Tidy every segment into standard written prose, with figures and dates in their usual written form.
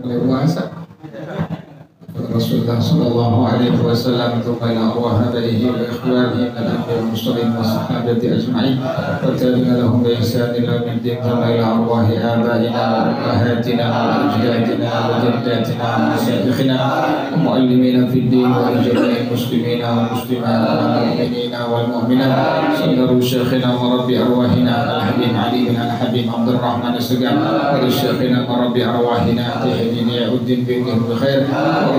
mulai puasa. Rasulullah sallallahu alaihi wasallam ila arwah abaihi wa ikhwanihi min al-anbiya wal-mursalin wa sahabati ajma'in wa tabi'ina lahum bi ihsan ila yawmiddin kama ila arwah abaina wa ummahatina wa ajdadina wa jaddatina wa masyayikhina wa muallimina fid din wa jami'il muslimina wal muslimat wal mu'minina wal mu'minat sallallahu syekhina wa rabbi arwahina al-habib Ali bin al-habib Abdurrahman as-Sagan wa syekhina wa rabbi arwahina tahdini uddin bi khair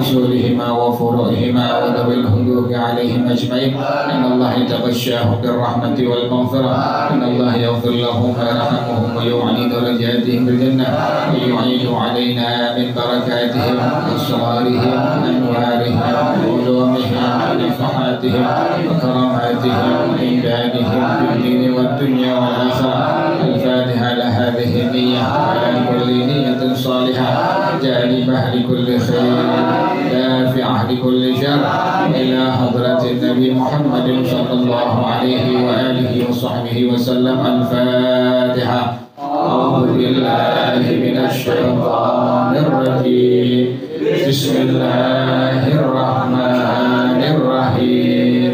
رسولهما وفروعهما وذوي الهدوء عليهم أجمعين إن الله يتغشاهم بالرحمة والمغفرة إن الله يغفر لهم ويرحمهم ويعلي درجاتهم بالجنة ويعيد علينا من بركاتهم وأسرارهم وأنوارهم وعلومهم ونفحاتهم وكراماتهم وإمدادهم في الدين والدنيا والآخرة الفاتحة لهذه النية وعلى كل نية صالحة جالبة لكل خير دافعة لكل شر إلى حضرة النبي محمد صلى الله عليه وآله وصحبه وسلم. الفاتحة. أعوذ بالله من الشيطان الرجيم. بسم الله الرحمن الرحيم.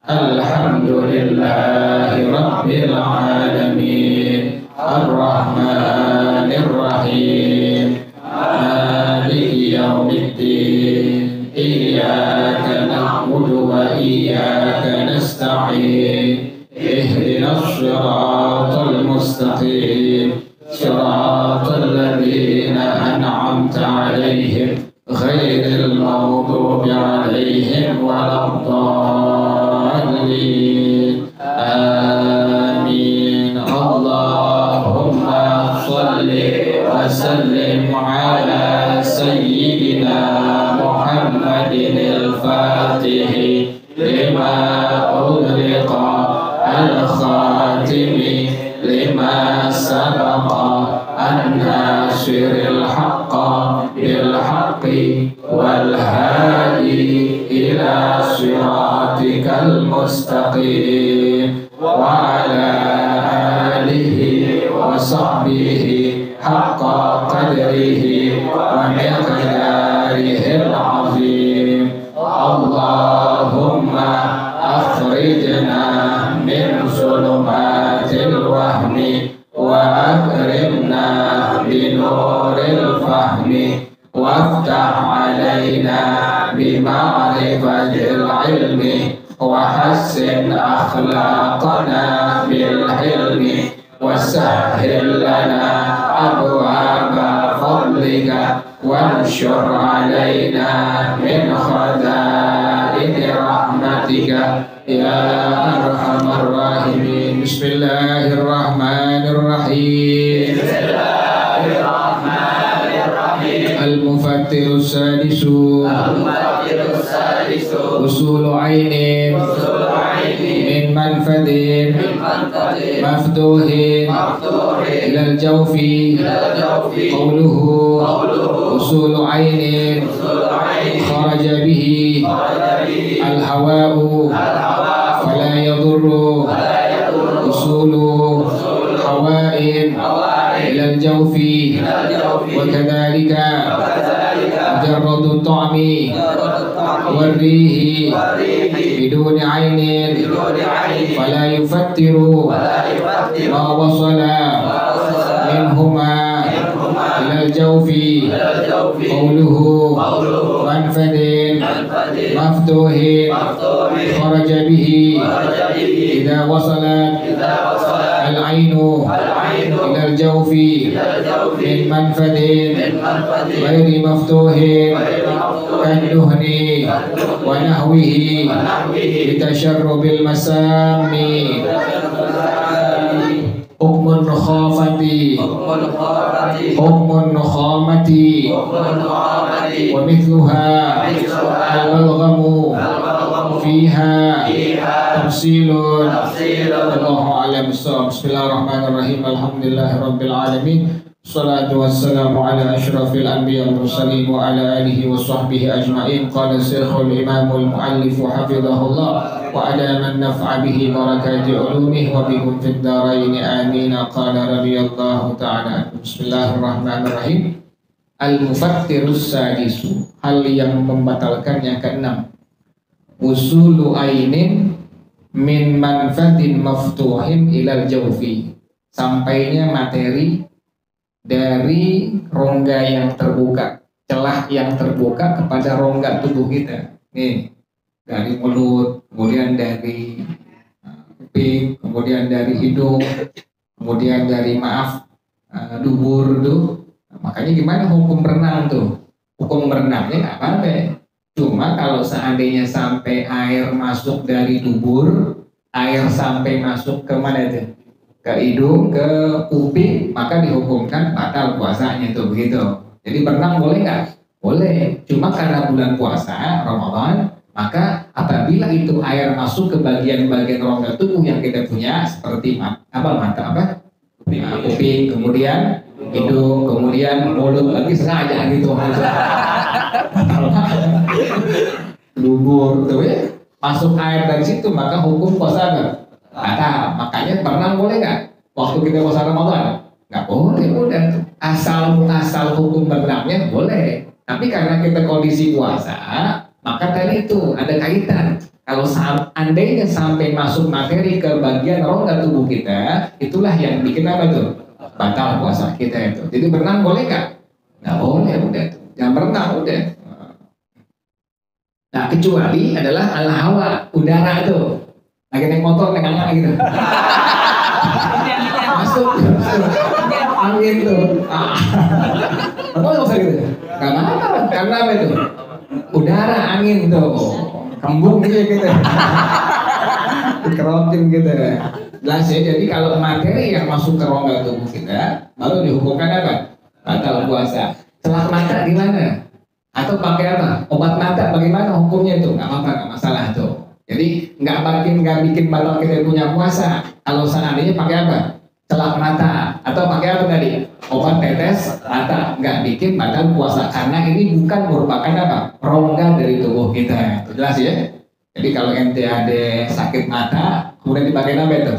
الحمد لله رب العالمين الرحمن الرحيم مالك يوم الدين إياك نعبد وإياك نستعين اهدنا الصراط المستقيم صراط الذين أنعمت عليهم غير المغضوب عليهم ولا الضالين. آمين. اللهم صل وسلم على سيدنا محمد الفاتح لما أغلق الخاتم لما سبق الناصر الحق بالحق والهادي إلى صراطك المستقيم وعلى آله وصحبه حق قدره ومقداره العظيم. اللهم أخرجنا من ظلمات الوهم وأكرمنا بنور الفهم وافتح علينا بمعرفة العلم وحسن أخلاقنا بالحلم وسهل لنا أبواب فضلك وانشر علينا من خزائن رحمتك يا أرحم الراحمين. بسم الله الرحمن الرحيم. بسم الله الرحمن الرحيم. المفطر السادس. المفطر السادس. وصول عين من منفذ مفتوح إلى الجوف. قوله وصول عين خرج به الهواء فلا يضر وصول هواء إلى الجوف. وكذلك مجرد الطعم والريح بدون عين فلا يفتر ما وصل منهما إلى الجوف. قوله منفذ مفتوح خرج به إذا وصلت العين إلى الجوف من منفذ غير مفتوح كالدهن ونحوه لتشرب المسام. حكم النخامة ومثلها البلغم فيها تفصيل. الله أعلم بالصواب. بسم الله الرحمن الرحيم. الحمد لله رب العالمين. الصلاة والسلام على أشرف الأنبياء والمرسلين وعلى آله وصحبه أجمعين. قال الشيخ الإمام المؤلف حفظه الله وأدام النفع به بركات علومه وبكم في الدارين آمين. قال رضي الله تعالى عنه. بسم الله الرحمن الرحيم. Al-mufattirus sadisu, hal yang membatalkan yang keenam. Usulu ainin min manfatin maftuhin ilal jawfi, sampainya materi dari rongga yang terbuka, celah yang terbuka kepada rongga tubuh kita. Nih, dari mulut, kemudian dari kuping, kemudian dari hidung, kemudian dari dubur tuh. Makanya gimana hukum berenang tuh? Hukum berenangnya nggak apa-apa. Cuma kalau seandainya sampai air masuk dari dubur, air sampai masuk ke mana itu? Ke hidung, ke kuping, maka dihukumkan batal puasanya tuh, begitu. Jadi berenang boleh nggak? Boleh. Cuma karena bulan puasa Ramadan, maka apabila itu air masuk ke bagian-bagian rongga tubuh yang kita punya, seperti kuping, kemudian hidung, kemudian mulut, lagi sengaja gitu dubur tuh ya, masuk air dari situ, maka hukum puasa batal. Makanya berenang boleh nggak waktu kita puasa Ramadan? Nggak boleh, udah asal hukum berenangnya boleh. Tapi karena kita kondisi puasa, maka tadi itu ada kaitan. Kalau andainya sampai masuk materi ke bagian rongga tubuh kita, itulah yang bikin apa tuh? Batal puasa kita itu. Jadi berenang boleh nggak? Nggak boleh, udah. Jangan berenang, udah. Nah, kecuali adalah al-hawa, udara itu. Lagi naik motor, naik angin gitu. Masuk angin tuh. Apa nggak usah gitu? Nggak apa-apa, karena apa itu? Udara, angin tuh. Kembung gitu. Dikerotin gitu. Jelas ya, jadi kalau materi yang masuk ke rongga tubuh kita baru dihukumkan apa? Batal puasa. Celah mata gimana? Atau pakai apa? Obat mata bagaimana hukumnya itu? Nggak apa-apa, nggak masalah tuh. Jadi nggak bikin batal kita punya puasa. Kalau seandainya pakai apa? Celah mata atau pakai apa tadi? Obat tetes mata, nggak bikin batal puasa karena ini bukan merupakan apa? Rongga dari tubuh kita. Jelas ya? Jadi kalau ente ada sakit mata, kemudian dipakai apa itu?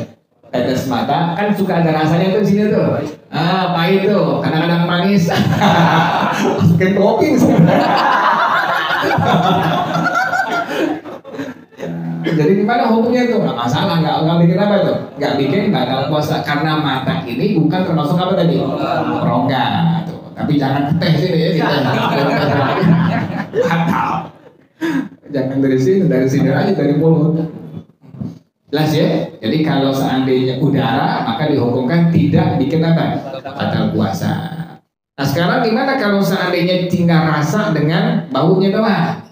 Tetes mata, kan suka ada rasanya tuh di sini tuh. Pahit tuh, kadang-kadang manis. Masukin topping. Jadi gimana hukumnya itu? Nggak masalah, nggak bikin apa itu? Nggak bikin batal puasa karena mata ini bukan termasuk apa tadi? Rongga tuh. Tapi jangan keteh sini ya kita. Batal. Jangan dari sini aja, dari mulut. Jelas ya? Jadi kalau seandainya udara, maka dihukumkan tidak bikin apa? Batal puasa. Nah sekarang gimana kalau seandainya tinggal rasa dengan baunya doang?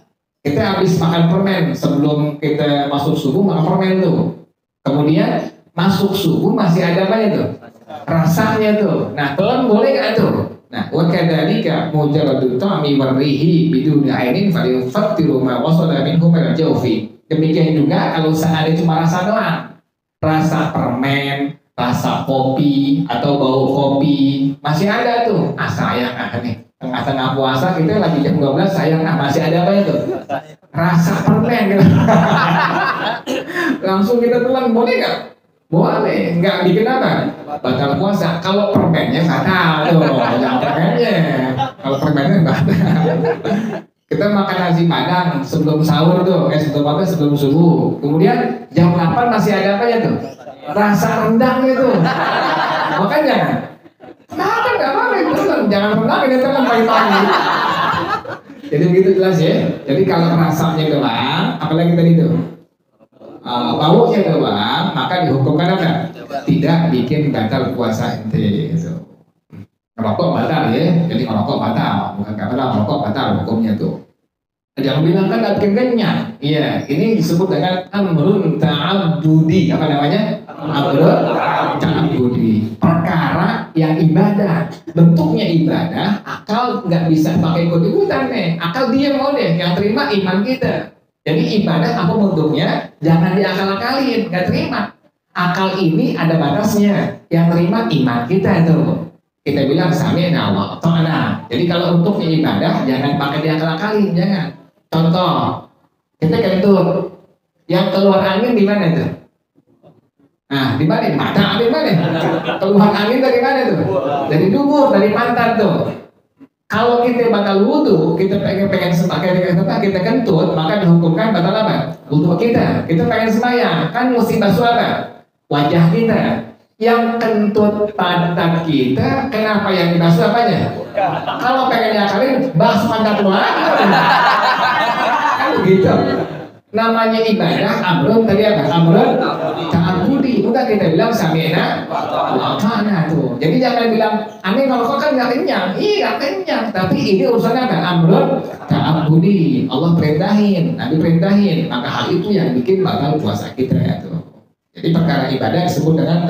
Kita habis makan permen, sebelum kita masuk subuh makan permen tuh. Kemudian masuk subuh masih ada apa tuh? Rasanya tuh. Nah telan boleh nggak tuh? Nah, wa kadzalika mujarradu ta'mi warrihi biduni ainin falyufattiru ma wasala minhu min jawfi. Demikian juga kalau seandainya cuma rasa doang, rasa permen, rasa kopi atau bau kopi masih ada tuh. Sayang nih, tengah-tengah puasa kita lagi jam 12 sayang masih ada apa itu? Rasa permen gitu. Langsung kita telan, boleh nggak? Boleh, nggak bikin apa? Batal puasa. Kalau permennya batal tuh, jangan permennya. Kalau permennya batal. Kita makan nasi padang sebelum sahur tuh, sebelum subuh. Kemudian jam 8 masih ada apa ya tuh? Rasa rendang gitu. Makanya jangan. Makan nggak apa-apa, jangan rendang ini teman pagi-pagi. Jadi begitu jelas ya. Jadi kalau rasanya doang, apalagi tadi tuh? Baunya doang, maka dihukumkan apa? Tidak bikin batal puasa ente gitu. Merokok batal ya, jadi merokok batal, bukan merokok batal hukumnya tuh. Jangan bilang kan nggak bikin kenyang. Iya, ini disebut dengan amrun ta'abbudi. Apa namanya? Amrun ta'abbudi. Perkara yang ibadah, bentuknya ibadah, akal nggak bisa pakai ikut-ikutan nih. Akal dia mau deh, yang terima iman kita. Jadi ibadah apa bentuknya? Jangan diakal-akalin, nggak terima. Akal ini ada batasnya. Yang terima iman kita tuh. Kita bilang sami'na wa ata'na. Jadi kalau untuknya ibadah jangan pakai diakal-akalin, jangan. Contoh, kita kentut, yang keluar angin di mana tuh? Nah, di mana? Mata di mana? Keluar angin dari mana tuh? Dari dubur, dari pantat tuh. Kalau kita batal wudhu, kita pengen kita kentut, maka dihukumkan batal apa? Wudhu kita. Kita pengen sembahyang, kan mesti basuh apa? Wajah kita. Yang kentut pantat kita, kenapa yang dibasuh apanya? Kalau pengen nyakalin, basuh pantat lu lagi. Kan begitu. Namanya ibadah, amrun tadi apa? Amrun ta'abudi. Udah kita bilang sami'na wa ata'na tuh. Jadi jangan bilang, aneh kalau kau kan gak kenyang. Iya gak kenyang. Tapi ini urusannya apa? Amrun ta'abudi. Allah perintahin, Nabi perintahin. Maka hal itu yang bikin batal puasa kita ya tuh. Jadi perkara ibadah disebut dengan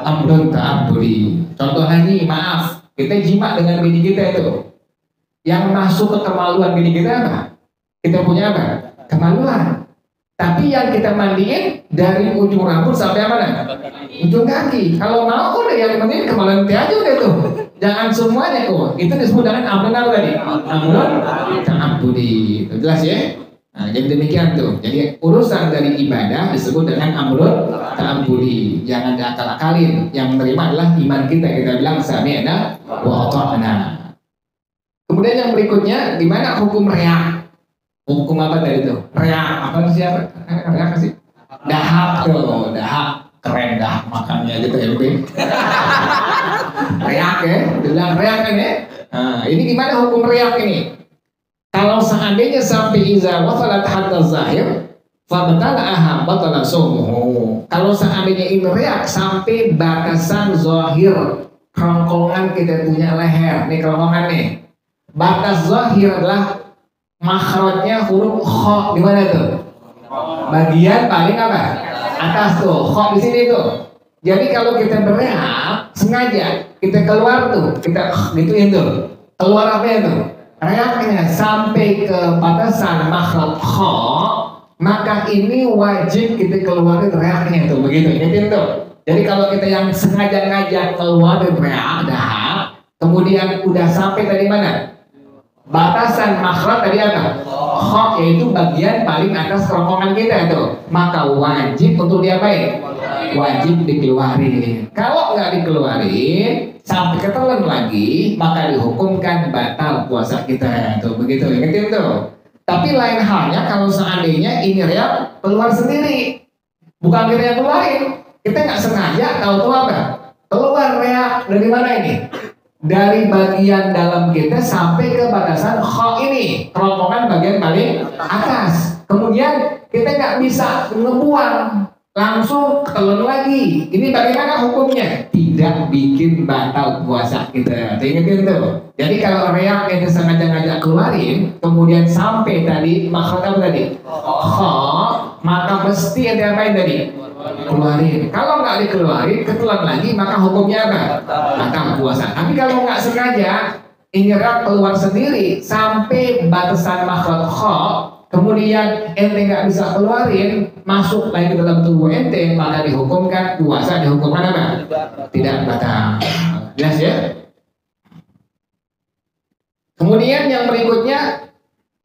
amrun ta'abudi. Contoh lagi, maaf, kita jima dengan bini kita itu. Yang masuk ke kemaluan bini kita apa? Kita punya apa? Kemaluan. Tapi yang kita mandiin dari ujung rambut sampai mana? Ujung kaki. Kalau mau udah yang penting kemaluan kita aja udah tuh. Jangan semuanya kok. Itu disebut dengan amrun apa tadi? Amrun ta'abudi. Jelas ya? Nah, jadi demikian tuh. Jadi urusan dari ibadah disebut dengan amrun ta'abudi. Jangan diakal-akalin. Yang menerima adalah iman kita. Kita bilang sami'na wa ata'na. Kemudian yang berikutnya, gimana hukum reak? Hukum apa tadi itu? Reak, apa sih? Reak sih? Dahak tuh, dahak. Keren dah makannya gitu ya, reak ya, bilang reak kan ya. Nah, ini gimana hukum reak ini? Kalau seandainya sampai iza wafalat hatta zahir, fabatala batala sumuhu. Kalau seandainya ini reak sampai batasan zahir, kerongkongan kita punya leher, nih kerongkongan nih. Batas zahir adalah makhrajnya huruf kha, di mana tuh? Bagian paling apa? Atas tuh, kha di sini tuh. Jadi kalau kita bereak sengaja kita keluar tuh, kita gituin tuh. Keluar apa itu? Reaknya sampai ke batasan makhraj kha, maka ini wajib kita keluarin reaknya tuh, begitu. Ingetin tuh. Jadi kalau kita yang sengaja ngajak keluarin reak dah, kemudian udah sampai tadi mana? Batasan makhraj tadi apa? Kha, yaitu bagian paling atas kerongkongan kita itu. Maka wajib untuk diapain? Wajib dikeluarin. Kalau nggak dikeluarin sampai ketelan lagi, maka dihukumkan batal puasa kita tuh. Begitu, ingetin tuh. Tapi lain halnya kalau seandainya ini reak keluar sendiri, bukan kita yang keluarin. Kita nggak sengaja, tahu apa? Keluar reak dari mana ini? Dari bagian dalam kita sampai ke batasan kha ini, kerongkongan bagian paling atas. Kemudian kita nggak bisa ngebuang, langsung telan lagi. Ini bagaimana hukumnya? Tidak bikin batal puasa kita. Ingetin tuh. Jadi kalau reak itu sengaja ngajak keluarin, kemudian sampai tadi makhraj apa tadi? Kha, maka mesti ada apa tadi? Keluarin. Kalau nggak dikeluarin, ketelan lagi, maka hukumnya apa? Batal puasa. Tapi kalau nggak sengaja, ini reak keluar sendiri sampai batasan makhraj kha, kemudian ente nggak bisa keluarin, masuk lagi ke dalam tubuh ente, maka dihukumkan puasa, dihukumkan apa? Tidak batal. Jelas ya? Kemudian yang berikutnya,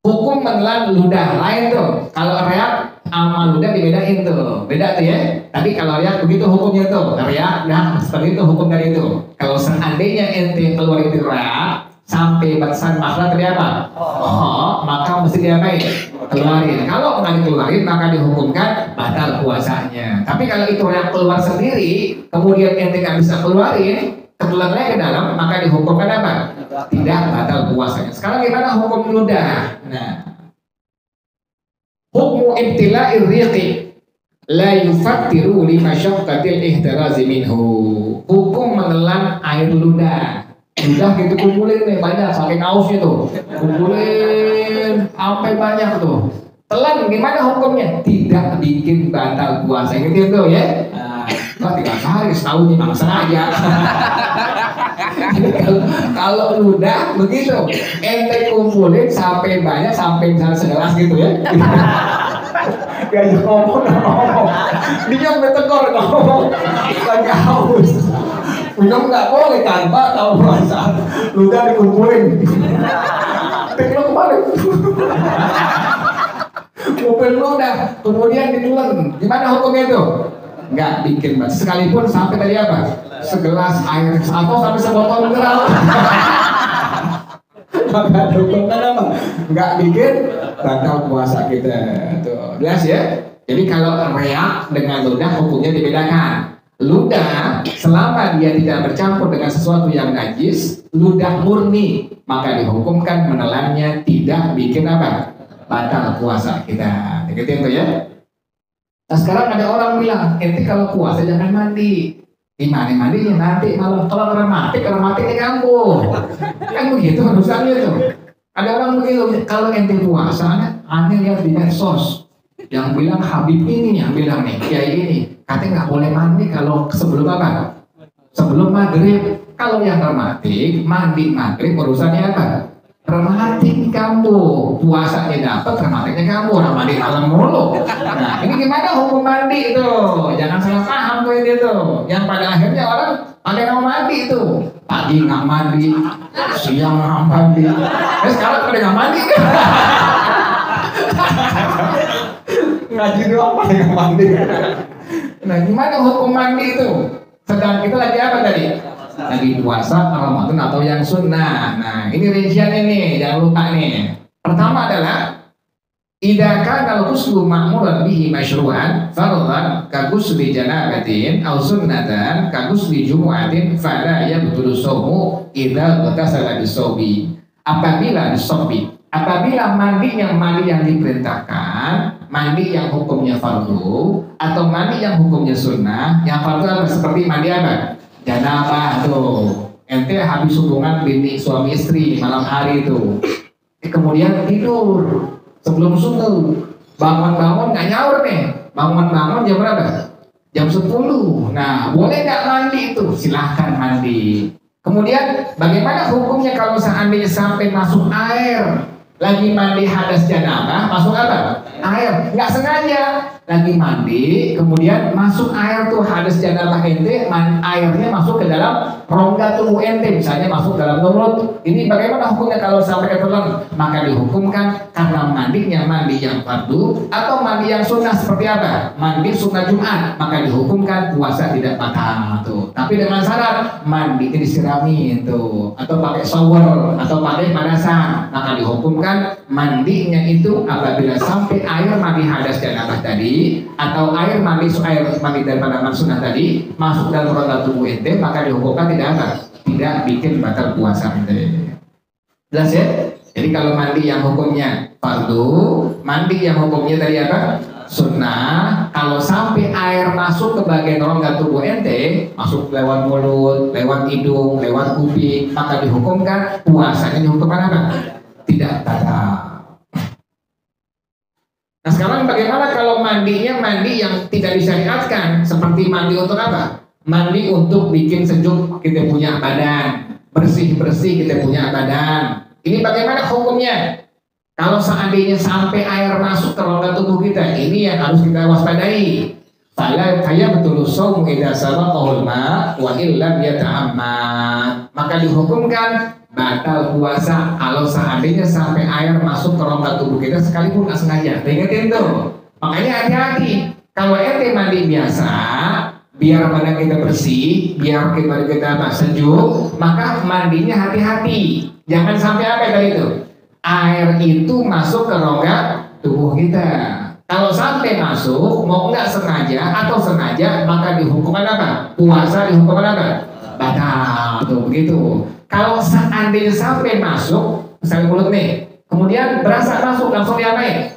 hukum menelan ludah. Lain tuh. Kalau reak sama ludah dibedain tuh, beda tuh ya. Tapi kalau reak begitu hukumnya tuh, reak nah seperti itu hukum dari itu. Kalau seandainya ente keluar itu reak sampai batasan makhraj tadi apa? Oh, maka mesti diapain? Keluarin. Kalau nggak dikeluarin maka dihukumkan batal puasanya. Tapi kalau itu reak keluar sendiri, kemudian ente nggak bisa keluarin, ketelan lagi ke dalam, maka dihukumkan apa? Tidak batal puasanya. Sekarang gimana hukum ludah? Nah, hukum ibtila'ir riqi la yufattiru li masyaqqatil ihtirazi minhu. Hukum menelan air ludah. Ludah gitu kumpulin nih banyak, saking ausnya tuh. Kumpulin sampai banyak tuh. Telan gimana hukumnya? Tidak bikin batal puasa. Gitu tuh ya. Nah, 3 hari setahun nih langsung aja. Kalau ludah begitu, ente kumpulin sampai banyak, sampai misalnya segelas gitu ya. Gak ngomong, dia bertekor ngomong, lagi haus. Minum nggak boleh tanpa tahu puasa. Ludah dikumpulin. Pik lo kemarin. Kumpul ludah, kemudian ditelan. Gimana hukumnya itu? Nggak bikin mas. Sekalipun sampai tadi apa? Segelas air atau sampai sebotol mineral. maka hukumkan apa? Nggak bikin batal puasa kita. Tuh, jelas ya? Jadi kalau reak dengan ludah hukumnya dibedakan. Ludah selama dia tidak bercampur dengan sesuatu yang najis, ludah murni, maka dihukumkan menelannya tidak bikin apa? Batal puasa kita. Gitu itu ya. Nah sekarang ada orang bilang, ente kalau puasa jangan mandi. Gimana mandinya nanti malam kalau mati di kampung. Kan begitu urusannya tuh. Ada orang begitu, kalau ente puasa, aneh lihat di medsos. Yang bilang Habib ini yang bilang nih, kiai ini katanya nggak boleh mandi kalau sebelum apa? Sebelum maghrib. Kalau yang rematik mandi maghrib urusannya apa? Rematik di kampung, puasanya dapat, rematiknya kampung, orang mandi malam mulu. Nah ini gimana hukum mandi itu? Jangan salah paham tuh ini tuh. Yang pada akhirnya orang ada yang mau mandi itu, pagi nggak mandi, siang nggak mandi. Sekarang pada nggak mandi. Ngaji doang pada nggak mandi. Nah gimana hukum mandi itu? Sedang kita lagi apa tadi? Lagi puasa Ramadan atau yang sunnah. Nah ini rinciannya nih, jangan lupa nih. Pertama adalah idza kana al-ghuslu ma'muran bihi masyru'an fardhan ka ghusli janabatin aw sunnatan ka ghusli jumu'atin fala yabtulu shaumu idza ghatasala bis-shaubi. Apabila mandi yang diperintahkan, mandi yang hukumnya fardu atau mandi yang hukumnya sunnah, yang fardu seperti mandi apa? Janabah tuh, ente habis hubungan bini suami istri malam hari itu, kemudian tidur sebelum subuh, bangun nggak nyaur nih, bangun jam berapa? Jam 10. Nah boleh nggak mandi itu? Silahkan mandi. Kemudian bagaimana hukumnya kalau seandainya sampai masuk air? Lagi mandi hadas janabah, masuk apa? Air, nggak sengaja lagi mandi, kemudian masuk air tuh hadas janabah ente, airnya masuk ke dalam rongga tubuh ente, misalnya masuk dalam mulut. Ini bagaimana hukumnya kalau sampai ketelan? Maka dihukumkan karena mandinya mandi yang fardu atau mandi yang sunnah seperti apa? Mandi sunnah Jumat, maka dihukumkan puasa tidak batal tuh. Tapi dengan syarat mandi disirami itu, atau pakai shower, atau pakai panasan, maka dihukumkan mandinya itu apabila sampai air mandi hadas janabah tadi atau air mandi daripada sunnah tadi masuk dalam rongga tubuh ente, maka dihukumkan tidak bikin batal puasa ente. Jelas ya? Jadi kalau mandi yang hukumnya fardu, mandi yang hukumnya tadi apa? Sunnah. Kalau sampai air masuk ke bagian rongga tubuh ente, masuk lewat mulut, lewat hidung, lewat kuping, maka dihukumkan puasanya dihukumkan apa? Tidak batal. Nah sekarang bagaimana kalau mandinya mandi yang tidak disyariatkan, seperti mandi untuk apa? Mandi untuk bikin sejuk kita punya badan, bersih-bersih kita punya badan. Ini bagaimana hukumnya? Kalau seandainya sampai air masuk ke rongga tubuh kita, ini yang harus kita waspadai. Fala betul shaum idza sabaqahul ma wa illam yata'ammad. Maka dihukumkan batal puasa kalau seandainya sampai air masuk ke rongga tubuh kita sekalipun nggak sengaja. Ingetin tuh. Makanya hati-hati. Kalau ente mandi biasa, biar badan kita bersih, biar kita sejuk, maka mandinya hati-hati. Jangan sampai apa tadi itu? Air itu masuk ke rongga tubuh kita. Kalau sampai masuk, mau nggak sengaja atau sengaja, maka dihukumkan apa? Puasa dihukumkan apa? Batal. Tuh begitu. Kalau seandainya sampai masuk, misalnya mulut nih, kemudian berasa masuk langsung diapain?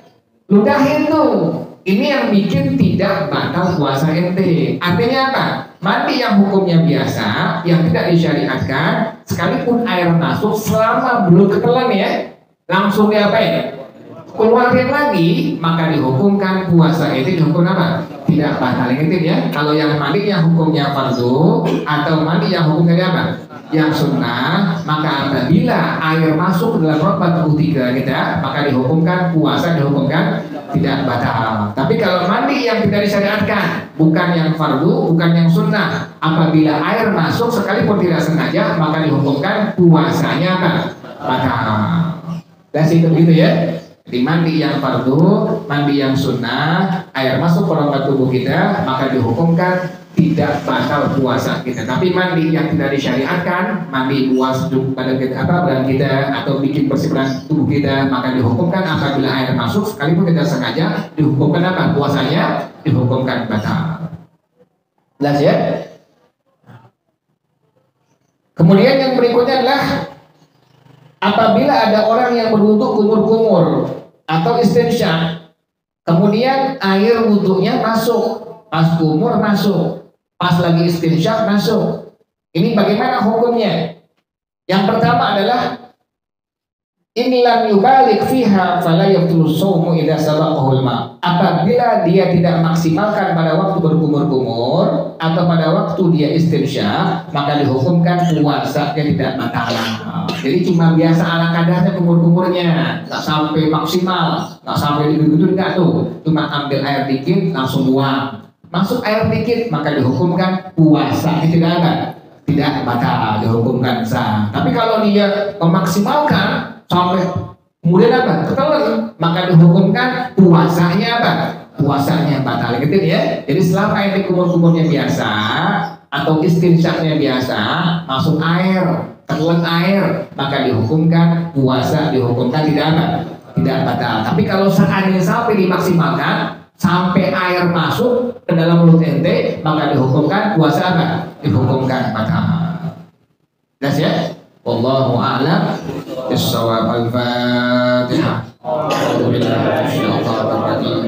Ludahin tuh. Ini yang bikin tidak batal puasa ente. Artinya apa? Mandi yang hukumnya biasa, yang tidak disyariatkan, sekalipun air masuk selama belum ketelan ya, langsung diapain? Keluarin lagi, maka dihukumkan puasa itu dihukum apa? Tidak batal. Ingat ya, kalau yang mandi yang hukumnya fardu atau mandi yang hukumnya apa? Yang sunnah, maka apabila air masuk ke dalam rongga tubuh kita, maka dihukumkan puasa dihukumkan tidak batal. Tapi kalau mandi yang tidak disyariatkan, bukan yang fardu, bukan yang sunnah, apabila air masuk sekalipun tidak sengaja, maka dihukumkan puasanya apa? Batal. Dan itu gitu ya. Di mandi yang fardu, mandi yang sunnah, air masuk ke rongga tubuh kita, maka dihukumkan tidak batal puasa kita. Tapi mandi yang tidak disyariatkan, mandi luas badan kita, badan kita, atau bikin bersih badan tubuh kita, maka dihukumkan apabila air masuk, sekalipun tidak sengaja, dihukumkan apa? Puasanya dihukumkan batal. Jelas ya? Kemudian yang berikutnya adalah apabila ada orang yang berwudu kumur-kumur atau istinsyak, kemudian air wudunya masuk, pas kumur masuk, pas lagi istinsyak masuk. Ini bagaimana hukumnya? Yang pertama adalah in lam yubalik fiha fala yabtulu shaumu idza sabaqahu al-ma. Apabila dia tidak maksimalkan pada waktu berkumur-kumur atau pada waktu dia istinsyak, maka dihukumkan puasanya tidak batal. Jadi cuma biasa ala kadarnya kumur-kumurnya, nggak sampai maksimal, nggak sampai gitu-gitu, enggak tuh. Cuma ambil air dikit langsung buang. Masuk air dikit maka dihukumkan puasanya tidak batal, dihukumkan sah. Tapi kalau dia memaksimalkan sampai kemudian ketelan, maka dihukumkan puasanya puasanya batal, gitu ya. Jadi selama ini kumur-kumurnya biasa atau istinsyaknya biasa, masuk air, ketelan air, maka dihukumkan puasa, dihukumkan tidak batal. Tapi kalau seandainya sampai dimaksimalkan, sampai air masuk ke dalam mulut ente, maka dihukumkan puasa dihukumkan batal. Jelas ya? Wallahu a'lam bis-shawab. Al-Fatihah.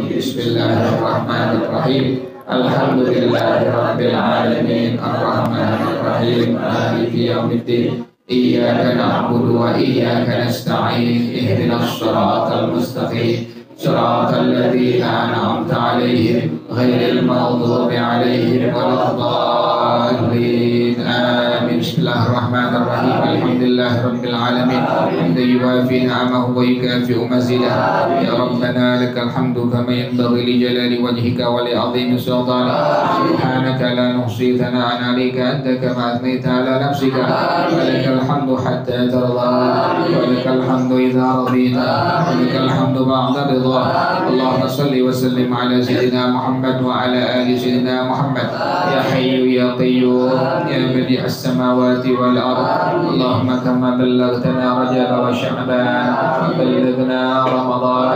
Bismillahirrahmanirrahim. Alhamdulillahirabbil alamin arrahmanir rahim maliki yaumiddin. Iyyaka na'budu wa iyyaka nasta'in. Ihdinas shiratal mustaqim. Shiratal ladzina an'amta 'alaihim ghairil maghdubi 'alaihim waladdallin. Amin. Bismillahirrahmanirrahim. Alhamdulillahirabbil alamin. Hamdan yuwafi ni'amahu wa yukafi'u mazidah. Ya Rabbana lakal hamdu kama yanbaghi li jalali wajhika wa li 'azimi sultanik. Subhanaka la nuhsi thana'an 'alaika anta kama athnaita 'ala nafsika. Wa lakal hamdu hatta tarda. Wa lakal hamdu idza radita. Wa lakal hamdu ba'da ridha. Allahumma salli wa sallim 'ala sayyidina Muhammad wa 'ala ali sayyidina Muhammad. Ya Hayyu ya Qayyum ya بديع السماوات والأرض. اللهم كما بلغتنا رجب وشعبان وبلغنا رمضان.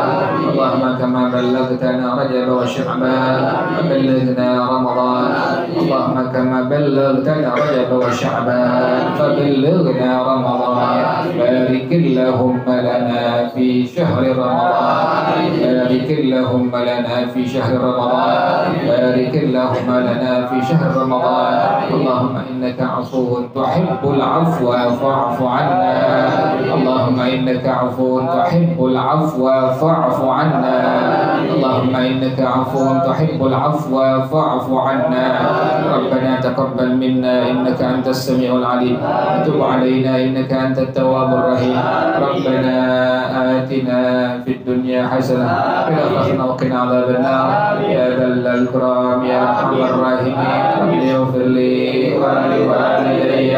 اللهم كما بلغتنا رجب وشعبان وبلغنا رمضان. اللهم كما بلغتنا رجب وشعبان فبلغنا رمضان. بارك اللهم لنا في شهر رمضان. بارك اللهم لنا في شهر رمضان. بارك اللهم لنا في شهر رمضان. اللهم إنك عفو تحب العفو فاعف عنا. اللهم إنك عفو تحب العفو فاعف عنا. اللهم إنك عفو تحب العفو فاعف عنا. ربنا تقبل منا إنك أنت السميع العليم. تب علينا إنك أنت التواب الرحيم. ربنا آتنا في الدنيا حسنة وفي الآخرة وقنا عذاب النار. يا ذا الإكرام يا أرحم الراحمين. رب اغفر لي ولوالدي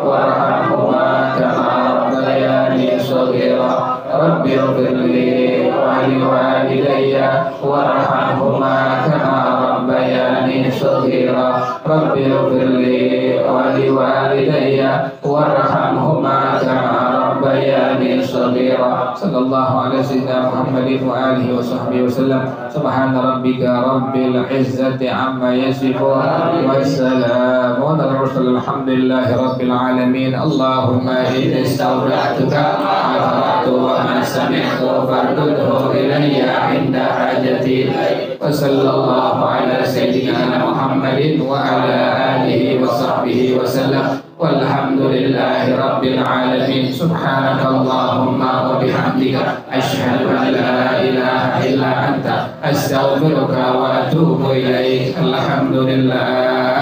وارحمهما كما ربياني صغيرا. رب اغفر لي ولوالدي وارحمهما كما ربياني صغيرا. رب اغفر لي ولوالدي وارحمهما كما ربياني صغيرا. صلى الله على سيدنا محمد وآله وصحبه وسلم. سبحان ربك رب العزة عما يصفون والسلام على المرسلين. الحمد لله رب العالمين. اللهم إني استودعتك ما قرأت وما سمعت فاردده إلي عند حاجتي. وصلى الله على سيدنا محمد وعلى آله وصحبه وسلم. والحمد لله رب العالمين. سبحانك اللهم وبحمدك أشهد أن لا إله إلا أنت أستغفرك وأتوب إليك. الحمد لله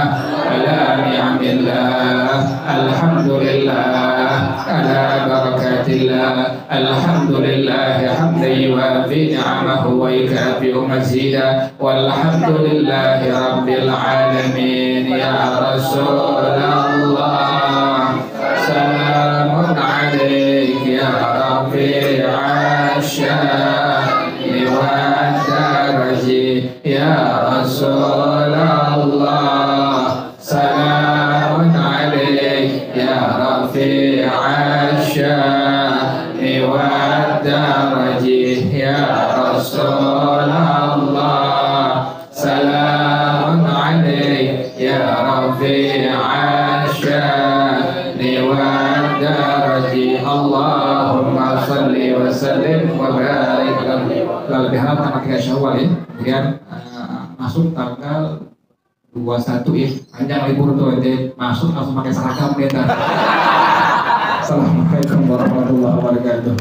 على نعم الله. الحمد لله على بركات الله. الحمد لله حمدا يوافي نعمه ويكافئ مزيدا. والحمد لله رب العالمين. يا رسول الله سلام عليك يا رفيع الشان والدرج. يا ya Rasulullah, salamun alaik ya rafi'al sya'ni wad darajih ya Rasulullah, salamun alaik ya rafi'al sya'ni wad darajih. Allahumma salli wa sallim wa barik ala lebih harap tanggal 3 Syawal ya. Kemudian masuk tanggal 21 ya. Panjang libur tuh nanti masuk langsung pakai seragam pendeta. Assalamualaikum warahmatullahi wabarakatuh.